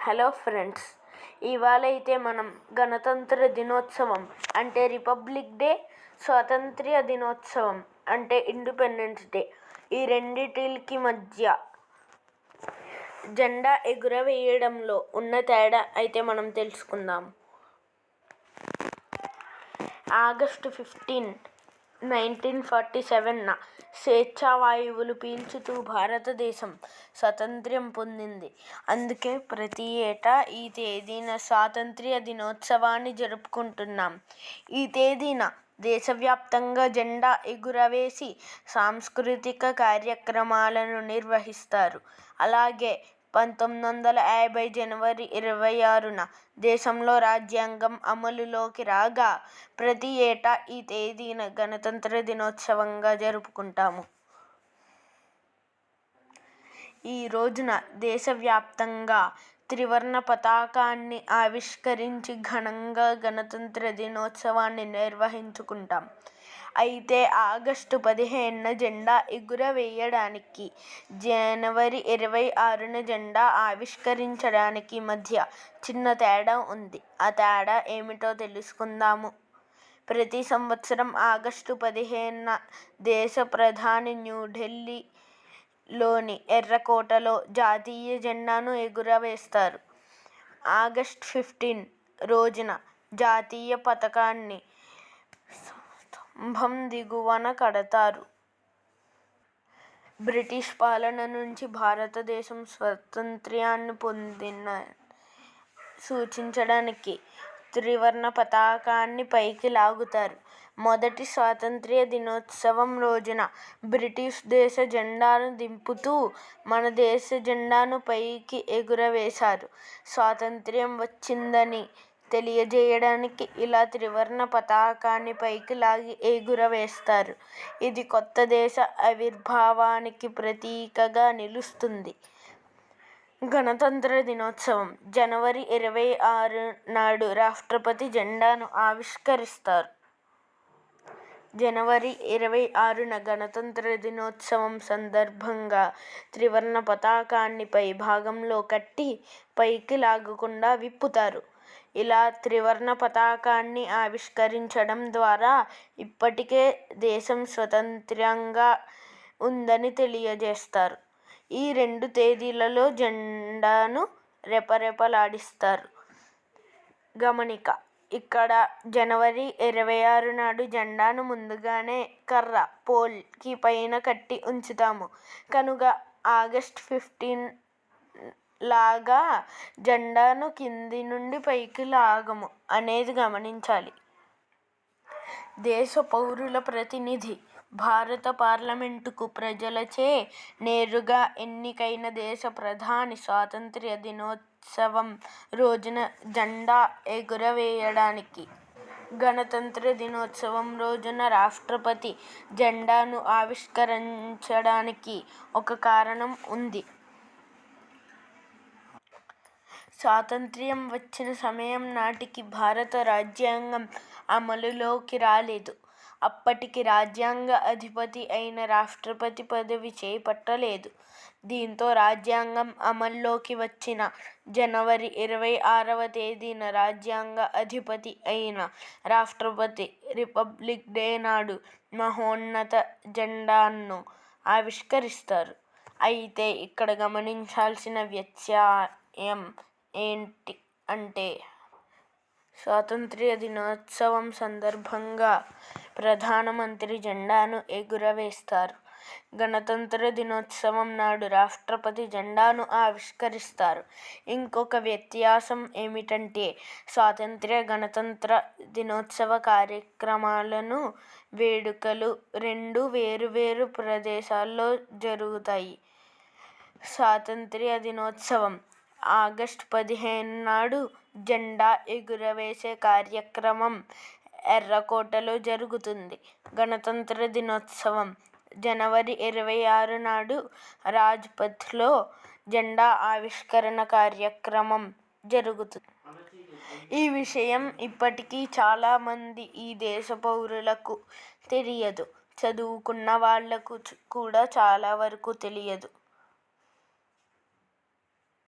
Hello friends, ఇవాళ అయితే మనం గణతంత్ర దినోత్సవం అంటే రిపబ్లిక్ డే, స్వాతంత్ర్య దినోత్సవం అంటే ఇండిపెండెన్స్ డే, ఈ రెండిటికి మధ్య జెండా ఎగురవేయడంలో ఉన్న తేడా అయితే మనం తెలుసుకుందాం. ఆగస్టు 15, 1947న స్వేచ్ఛా వాయువులు పీల్చుతూ భారతదేశం స్వాతంత్ర్యం పొందింది. అందుకే ప్రతి ఏటా ఈ తేదీన స్వాతంత్ర్య దినోత్సవాన్ని జరుపుకుంటున్నాం. ఈ తేదీన దేశవ్యాప్తంగా జెండా ఎగురవేసి సాంస్కృతిక కార్యక్రమాలను నిర్వహిస్తారు. అలాగే 1950 జనవరి 26న దేశంలో రాజ్యాంగం అమలులోకి రాగా ప్రతి ఏటా ఈ తేదీన గణతంత్ర దినోత్సవంగా జరుపుకుంటాము. ఈ రోజున దేశవ్యాప్తంగా త్రివర్ణ పతాకాన్ని ఆవిష్కరించి ఘనంగా గణతంత్ర దినోత్సవాన్ని నిర్వహించుకుంటాం. అయితే ఆగస్టు 15న జెండా ఎగురవేయడానికి, జనవరి 26న జెండా ఆవిష్కరించడానికి మధ్య చిన్న తేడా ఉంది. ఆ తేడా ఏమిటో తెలుసుకుందాము. ప్రతి సంవత్సరం ఆగస్టు 15న దేశ ప్రధాని న్యూఢిల్లీలోని ఎర్రకోటలో జాతీయ జెండాను ఎగురవేస్తారు. ఆగస్టు 15 రోజున జాతీయ పతాకాన్ని స్తంభం దిగువన కడతారు. బ్రిటిష్ పాలన నుంచి భారతదేశం స్వాతంత్ర్యాన్ని పొందిందని సూచించడానికి త్రివర్ణ పతాకాన్ని పైకి లాగుతారు. మొదటి స్వాతంత్ర్య దినోత్సవం రోజున బ్రిటిష్ దేశ జెండాను దింపుతూ మన దేశ జెండాను పైకి ఎగురవేశారు. స్వాతంత్ర్యం వచ్చిందని తెలియజేయడానికి ఇలా త్రివర్ణ పతాకాన్ని పైకి లాగి ఎగురవేస్తారు. ఇది కొత్త దేశ ఆవిర్భావానికి ప్రతీకగా నిలుస్తుంది. గణతంత్ర దినోత్సవం జనవరి 26 నాడు రాష్ట్రపతి జెండాను ఆవిష్కరిస్తారు. జనవరి 26న గణతంత్ర దినోత్సవం సందర్భంగా త్రివర్ణ పతాకాన్ని పై భాగంలో కట్టి పైకి లాగకుండా విప్పుతారు. ఇలా త్రివర్ణ పతాకాన్ని ఆవిష్కరించడం ద్వారా ఇప్పటికే దేశం స్వతంత్రంగా ఉందని తెలియజేస్తారు. ఈ రెండు తేదీలలో జెండాను రెపరెపలాడిస్తారు. గమనిక: ఇక్కడ జనవరి 26 నాడు జెండాను ముందుగానే కర్ర పోల్ కి పైన కట్టి ఉంచుతాము కనుక ఆగస్టు 15 లాగా జెండాను కింది నుండి పైకి లాగము అనేది గమనించాలి. దేశ పౌరుల ప్రతినిధి, భారత పార్లమెంటుకు ప్రజలచే నేరుగా ఎన్నికైన దేశ ప్రధాని స్వాతంత్ర్య దినోత్సవం రోజున జెండా ఎగురవేయడానికి, గణతంత్ర దినోత్సవం రోజున రాష్ట్రపతి జెండాను ఆవిష్కరించడానికి ఒక కారణం ఉంది. స్వాతంత్ర్యం వచ్చిన సమయం నాటికి భారత రాజ్యాంగం అమలులోకి రాలేదు. అప్పటికి రాజ్యాంగ అధిపతి అయిన రాష్ట్రపతి పదవి చేపట్టలేదు. దీంతో రాజ్యాంగం అమల్లోకి వచ్చిన జనవరి 26వ తేదీన రాజ్యాంగ అధిపతి అయిన రాష్ట్రపతి రిపబ్లిక్ డే నాడు మహోన్నత జెండాను ఆవిష్కరిస్తారు. అయితే ఇక్కడ గమనించాల్సిన వ్యత్యాసం ఏంటి అంటే స్వాతంత్ర్య దినోత్సవం సందర్భంగా ప్రధానమంత్రి జెండాను ఎగురవేస్తారు. గణతంత్ర దినోత్సవం నాడు రాష్ట్రపతి జెండాను ఆవిష్కరిస్తారు. ఇంకొక వ్యత్యాసం ఏమిటంటే స్వాతంత్ర్య, గణతంత్ర దినోత్సవ కార్యక్రమాలను, వేడుకలు రెండు వేరువేరు ప్రదేశాల్లో జరుగుతాయి. స్వాతంత్ర్య దినోత్సవం ఆగస్టు 15 నాడు జెండా ఎగురవేసే కార్యక్రమం ఎర్రకోటలో జరుగుతుంది. గణతంత్ర దినోత్సవం జనవరి 26 నాడు రాజ్పథ్లో జెండా ఆవిష్కరణ కార్యక్రమం జరుగుతుంది. ఈ విషయం ఇప్పటికీ చాలా మంది ఈ దేశ పౌరులకు తెలియదు. చదువుకున్న వాళ్లకు కూడా చాలా వరకు తెలియదు.